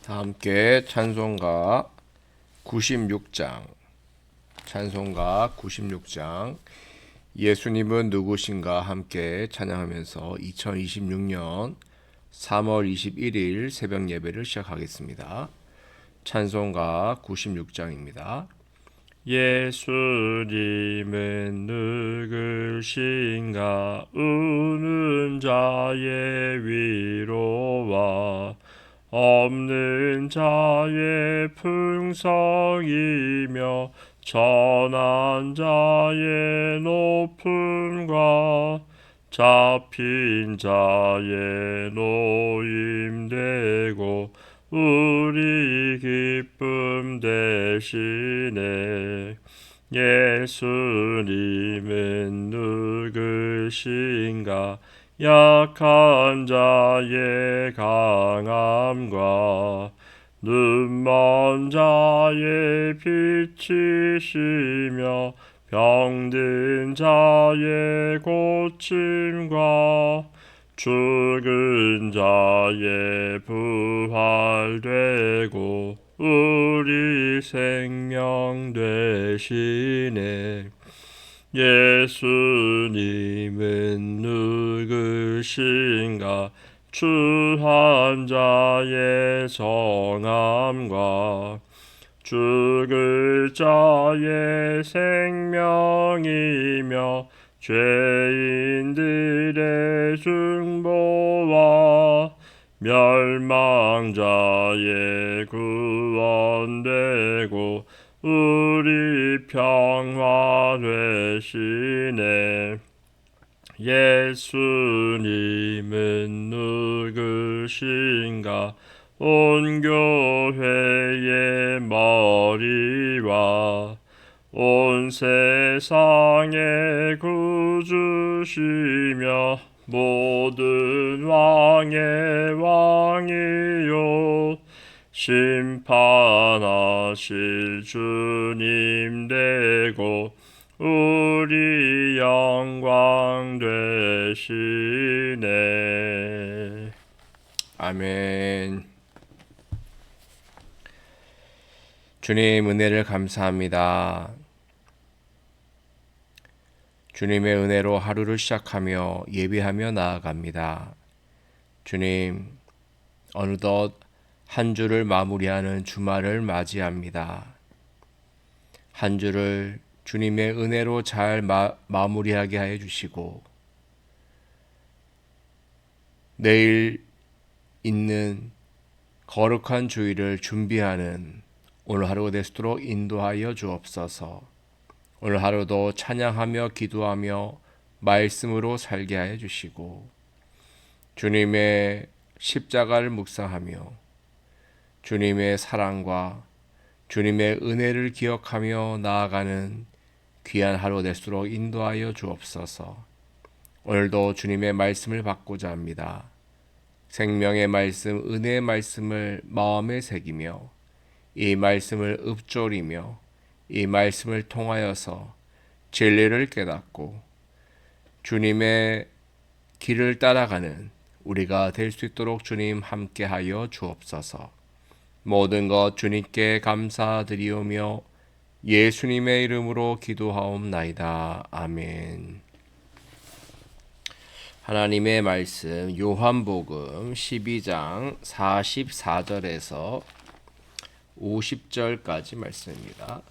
다 함께 찬송가 96장 찬송가 96장 예수님은 누구신가 함께 찬양하면서 2026년 3월 21일 새벽 예배를 시작하겠습니다. 찬송가 96장입니다. 예수님은 누구신가 우는 자의 위로와 없는 자의 풍성이며 천한 자의 높음과 잡힌 자의 노임되고 우리 기쁨 되시네. 예수님은 누구신가 약한 자의 강함과 눈먼 자의 빛이시며 병든 자의 고침과 죽은 자의 부활되고 우리 생명 되시네. 예수님은 누구신가 추한 자의 성함과 죽을 자의 생명이며 죄인들의 중보와 멸망자의 구원되고 우리 평화 되시네. 예수님은 누구신가 온 교회의 머리와 온 세상의 구주시며 모든 왕의 왕이요 심판하실 주님 되고 우리 영광 되시네. 아멘. 주님 은혜를 감사합니다. 주님의 은혜로 하루를 시작하며 예배하며 나아갑니다. 주님, 어느덧 한 주를 마무리하는 주말을 맞이합니다. 한 주를 주님의 은혜로 잘 마무리하게 하여 주시고 내일 있는 거룩한 주일을 준비하는 오늘 하루가 될 수 있도록 인도하여 주옵소서. 오늘 하루도 찬양하며 기도하며 말씀으로 살게 하여 주시고 주님의 십자가를 묵상하며 주님의 사랑과 주님의 은혜를 기억하며 나아가는 귀한 하루가 될 수 있도록 인도하여 주옵소서. 오늘도 주님의 말씀을 받고자 합니다. 생명의 말씀, 은혜의 말씀을 마음에 새기며 이 말씀을 읊조리며 이 말씀을 통하여서 진리를 깨닫고 주님의 길을 따라가는 우리가 될 수 있도록 주님 함께하여 주옵소서. 모든 것 주님께 감사드리오며 예수님의 이름으로 기도하옵나이다. 아멘. 하나님의 말씀 요한복음 12장 44절에서 50절까지 말씀입니다.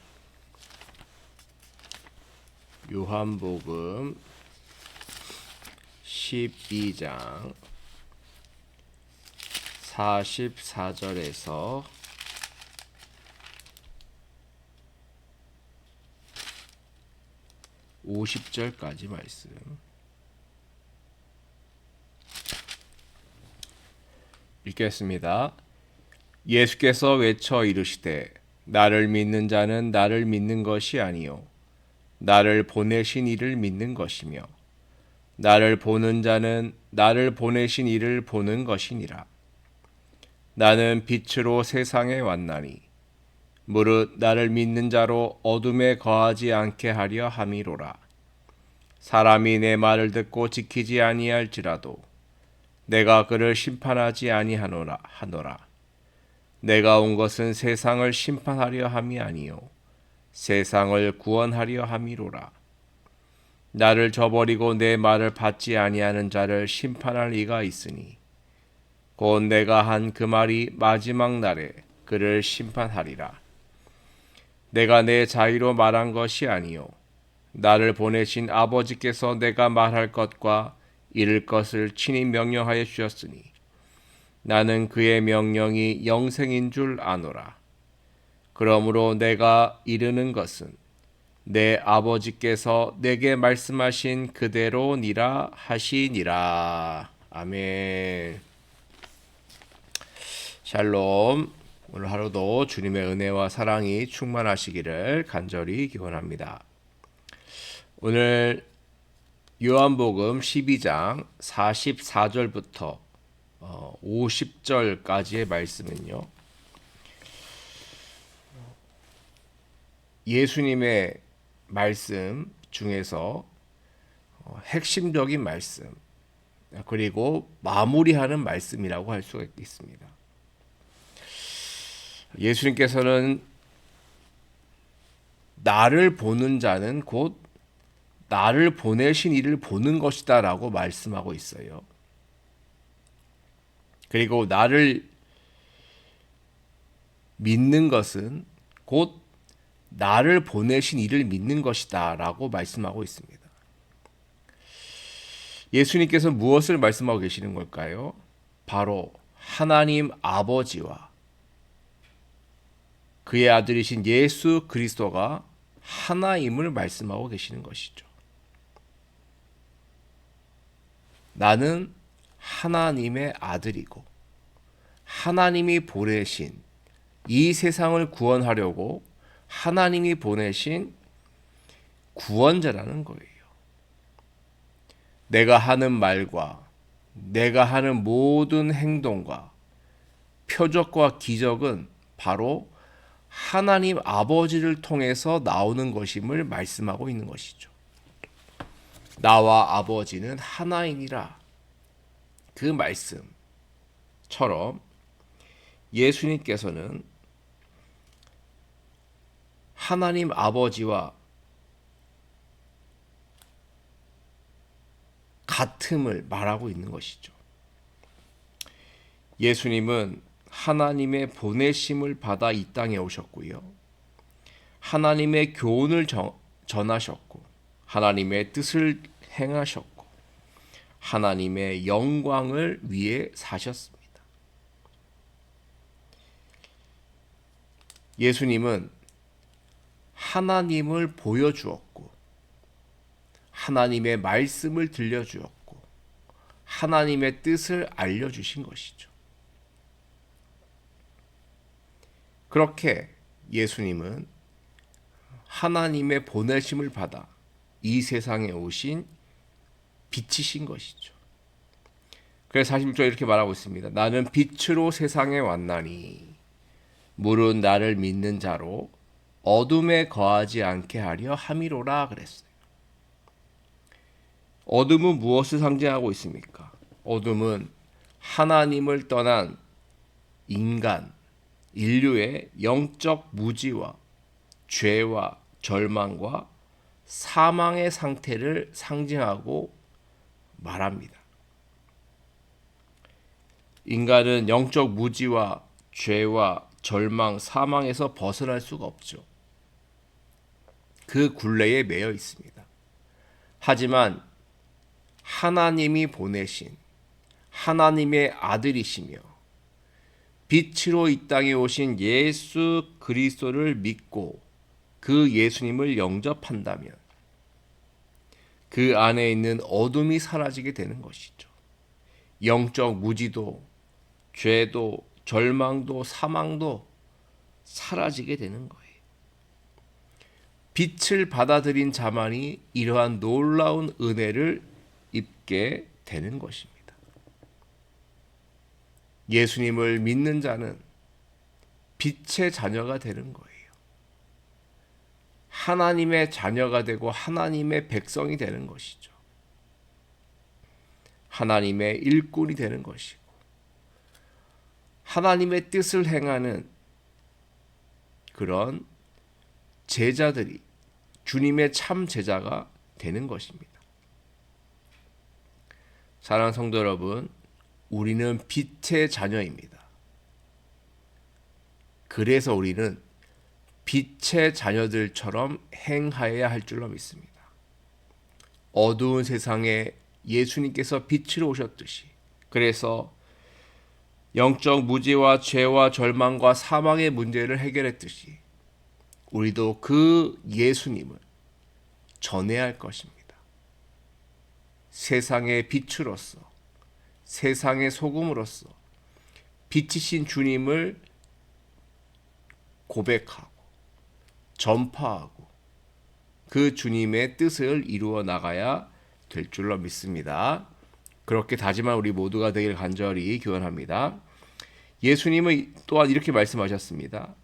요한복음 12장 44절에서 50절까지 말씀. 읽겠습니다. 예수께서 외쳐 이르시되 나를 믿는 자는 나를 믿는 것이 아니요 나를 보내신 이를 믿는 것이며 나를 보는 자는 나를 보내신 이를 보는 것이니라. 나는 빛으로 세상에 왔나니 무릇 나를 믿는 자로 어둠에 거하지 않게 하려 함이로라. 사람이 내 말을 듣고 지키지 아니할지라도 내가 그를 심판하지 아니하노라 하노라. 내가 온 것은 세상을 심판하려 함이 아니요 세상을 구원하려 함이로라. 나를 저버리고 내 말을 받지 아니하는 자를 심판할 이가 있으니 곧 내가 한 그 말이 마지막 날에 그를 심판하리라. 내가 내 자의로 말한 것이 아니요 나를 보내신 아버지께서 내가 말할 것과 이를 것을 친히 명령하여 주셨으니 나는 그의 명령이 영생인 줄 아노라. 그러므로 내가 이르는 것은 내 아버지께서 내게 말씀하신 그대로니라 하시니라. 아멘. 샬롬. 오늘 하루도 주님의 은혜와 사랑이 충만하시기를 간절히 기원합니다. 오늘 요한복음 12장 44절부터 50절까지의 말씀은요, 예수님의 말씀 중에서 핵심적인 말씀, 그리고 마무리하는 말씀이라고 할 수가 있습니다. 예수님께서는 나를 보는 자는 곧 나를 보내신 이를 보는 것이다 라고 말씀하고 있어요. 그리고 나를 믿는 것은 곧 나를 보내신 이를 믿는 것이다 라고 말씀하고 있습니다. 예수님께서 무엇을 말씀하고 계시는 걸까요? 바로 하나님 아버지와 그의 아들이신 예수 그리스도가 하나임을 말씀하고 계시는 것이죠. 나는 하나님의 아들이고 하나님이 보내신 이 세상을 구원하려고 하나님이 보내신 구원자라는 거예요. 내가 하는 말과 내가 하는 모든 행동과 표적과 기적은 바로 하나님 아버지를 통해서 나오는 것임을 말씀하고 있는 것이죠. 나와 아버지는 하나이니라. 그 말씀처럼 예수님께서는 하나님 아버지와 같음을 말하고 있는 것이죠. 예수님은 하나님의 보내심을 받아 이 땅에 오셨고요. 하나님의 교훈을 전하셨고 하나님의 뜻을 행하셨고 하나님의 영광을 위해 사셨습니다. 예수님은 하나님을 보여주었고 하나님의 말씀을 들려주었고 하나님의 뜻을 알려주신 것이죠. 그렇게 예수님은 하나님의 보내심을 받아 이 세상에 오신 빛이신 것이죠. 그래서 40절 이렇게 말하고 있습니다. 나는 빛으로 세상에 왔나니 물은 나를 믿는 자로 어둠에 거하지 않게 하려 함이로라 그랬어요. 어둠은 무엇을 상징하고 있습니까? 어둠은 하나님을 떠난 인간, 인류의 영적 무지와 죄와 절망과 사망의 상태를 상징하고 말합니다. 인간은 영적 무지와 죄와 절망, 사망에서 벗어날 수가 없죠. 그 굴레에 매여 있습니다. 하지만 하나님이 보내신 하나님의 아들이시며 빛으로 이 땅에 오신 예수 그리스도를 믿고 그 예수님을 영접한다면 그 안에 있는 어둠이 사라지게 되는 것이죠. 영적 무지도 죄도 절망도 사망도 사라지게 되는 거예요. 빛을 받아들인 자만이 이러한 놀라운 은혜를 입게 되는 것입니다. 예수님을 믿는 자는 빛의 자녀가 되는 거예요. 하나님의 자녀가 되고 하나님의 백성이 되는 것이죠. 하나님의 일꾼이 되는 것이고 하나님의 뜻을 행하는 그런 제자들이 주님의 참 제자가 되는 것입니다. 사랑하는 성도 여러분, 우리는 빛의 자녀입니다. 그래서 우리는 빛의 자녀들처럼 행하여야 할 줄로 믿습니다. 어두운 세상에 예수님께서 빛으로 오셨듯이, 그래서 영적 무지와 죄와 절망과 사망의 문제를 해결했듯이 우리도 그 예수님을 전해야 할 것입니다. 세상의 빛으로서, 세상의 소금으로서 빛이신 주님을 고백하고 전파하고 그 주님의 뜻을 이루어 나가야 될 줄로 믿습니다. 그렇게 다짐한 우리 모두가 되기를 간절히 기원합니다. 예수님은 또한 이렇게 말씀하셨습니다.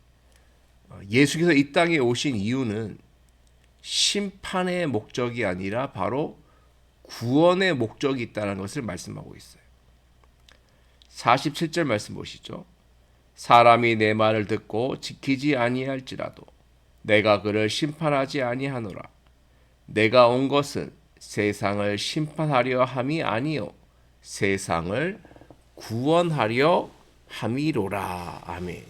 예수께서 이 땅에 오신 이유는 심판의 목적이 아니라 바로 구원의 목적이 있다는 것을 말씀하고 있어요. 47절 말씀 보시죠. 사람이 내 말을 듣고 지키지 아니할지라도 내가 그를 심판하지 아니하노라. 내가 온 것은 세상을 심판하려 함이 아니요 세상을 구원하려 함이로라. 아멘.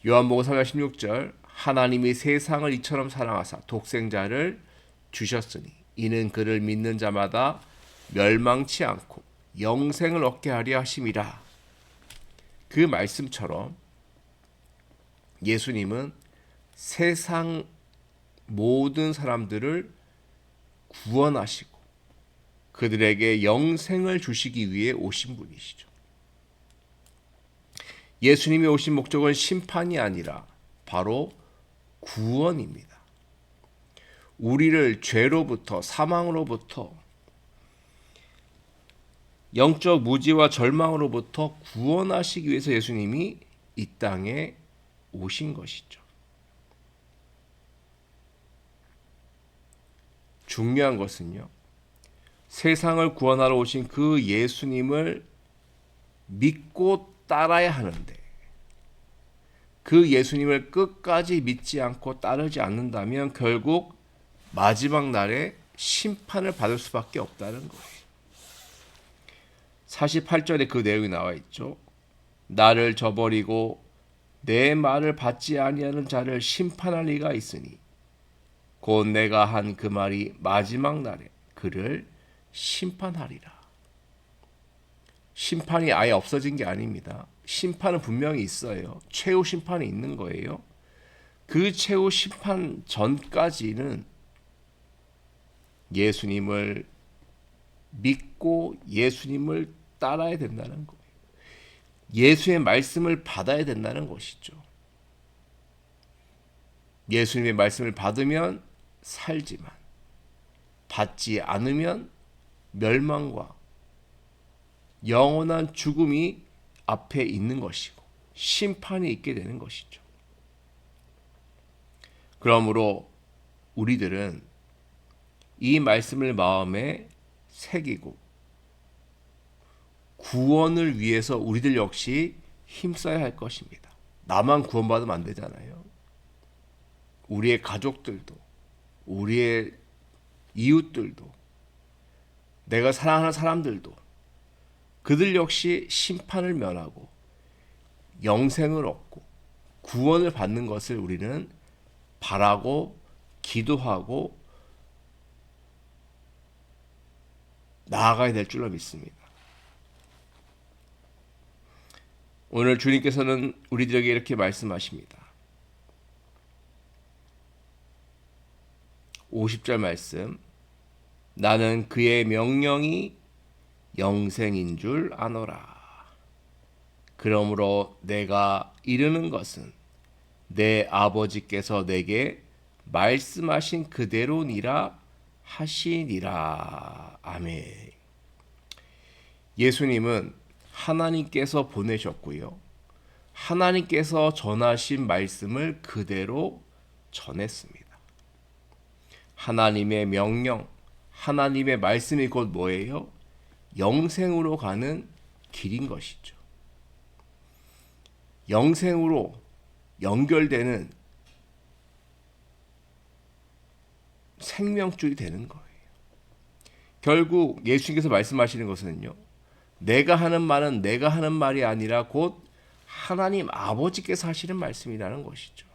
요한복음 3장 16절 하나님이 세상을 이처럼 사랑하사 독생자를 주셨으니 이는 그를 믿는 자마다 멸망치 않고 영생을 얻게 하려 하심이라. 그 말씀처럼 예수님은 세상 모든 사람들을 구원하시고 그들에게 영생을 주시기 위해 오신 분이시죠. 예수님이 오신 목적은 심판이 아니라 바로 구원입니다. 우리를 죄로부터 사망으로부터 영적 무지와 절망으로부터 구원하시기 위해서 예수님이 이 땅에 오신 것이죠. 중요한 것은요, 세상을 구원하러 오신 그 예수님을 믿고 따라야 하는데 그 예수님을 끝까지 믿지 않고 따르지 않는다면 결국 마지막 날에 심판을 받을 수밖에 없다는 거예요. 48절에 그 내용이 나와 있죠. 나를 저버리고 내 말을 받지 아니하는 자를 심판할 리가 있으니 곧 내가 한 그 말이 마지막 날에 그를 심판하리라. 심판이 아예 없어진 게 아닙니다. 심판은 분명히 있어요. 최후 심판이 있는 거예요. 그 최후 심판 전까지는 예수님을 믿고 예수님을 따라야 된다는 거예요. 예수의 말씀을 받아야 된다는 것이죠. 예수님의 말씀을 받으면 살지만 받지 않으면 멸망과 영원한 죽음이 앞에 있는 것이고 심판이 있게 되는 것이죠. 그러므로 우리들은 이 말씀을 마음에 새기고 구원을 위해서 우리들 역시 힘써야 할 것입니다. 나만 구원받으면 안 되잖아요. 우리의 가족들도 우리의 이웃들도 내가 사랑하는 사람들도 그들 역시 심판을 면하고 영생을 얻고 구원을 받는 것을 우리는 바라고 기도하고 나아가야 될 줄로 믿습니다. 오늘 주님께서는 우리들에게 이렇게 말씀하십니다. 50절 말씀, 나는 그의 명령이 영생인 줄 아노라. 그러므로 내가 이르는 것은 내 아버지께서 내게 말씀하신 그대로니라 하시니라. 아멘. 예수님은 하나님께서 보내셨고요. 하나님께서 전하신 말씀을 그대로 전했습니다. 하나님의 명령, 하나님의 말씀이 곧 뭐예요? 영생으로 가는 길인 것이죠. 영생으로 연결되는 생명줄이 되는 거예요. 결국 예수님께서 말씀하시는 것은요. 내가 하는 말은 내가 하는 말이 아니라 곧 하나님 아버지께서 하시는 말씀이라는 것이죠.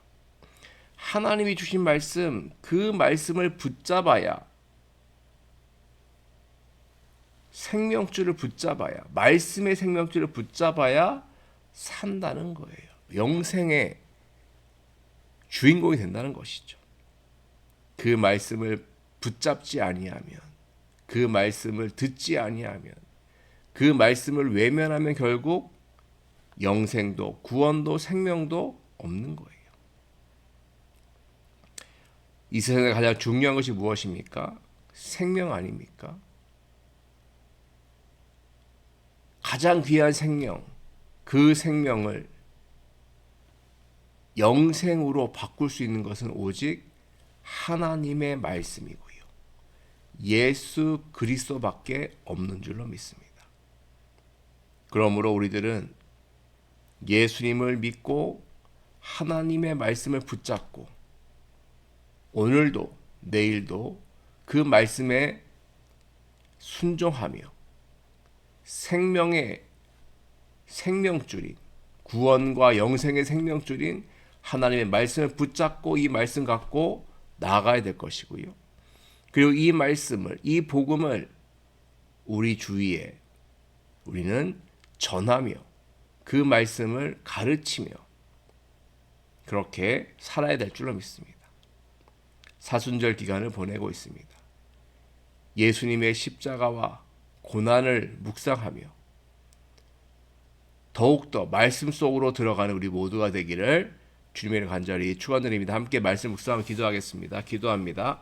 하나님이 주신 말씀, 그 말씀을 붙잡아야 생명줄을 붙잡아야 말씀의 생명줄을 붙잡아야 산다는 거예요. 영생의 주인공이 된다는 것이죠. 그 말씀을 붙잡지 아니하면 그 말씀을 듣지 아니하면 그 말씀을 외면하면 결국 영생도 구원도 생명도 없는 거예요. 이 세상에 가장 중요한 것이 무엇입니까? 생명 아닙니까? 가장 귀한 생명, 그 생명을 영생으로 바꿀 수 있는 것은 오직 하나님의 말씀이고요. 예수 그리스도밖에 없는 줄로 믿습니다. 그러므로 우리들은 예수님을 믿고 하나님의 말씀을 붙잡고 오늘도 내일도 그 말씀에 순종하며 생명의 생명줄인 구원과 영생의 생명줄인 하나님의 말씀을 붙잡고 이 말씀 갖고 나아가야 될 것이고요. 그리고 이 말씀을 이 복음을 우리 주위에 우리는 전하며 그 말씀을 가르치며 그렇게 살아야 될 줄로 믿습니다. 사순절 기간을 보내고 있습니다. 예수님의 십자가와 고난을 묵상하며 더욱더 말씀 속으로 들어가는 우리 모두가 되기를 주님의 간절히 축원드립니다. 함께 말씀 묵상하며 기도하겠습니다. 기도합니다.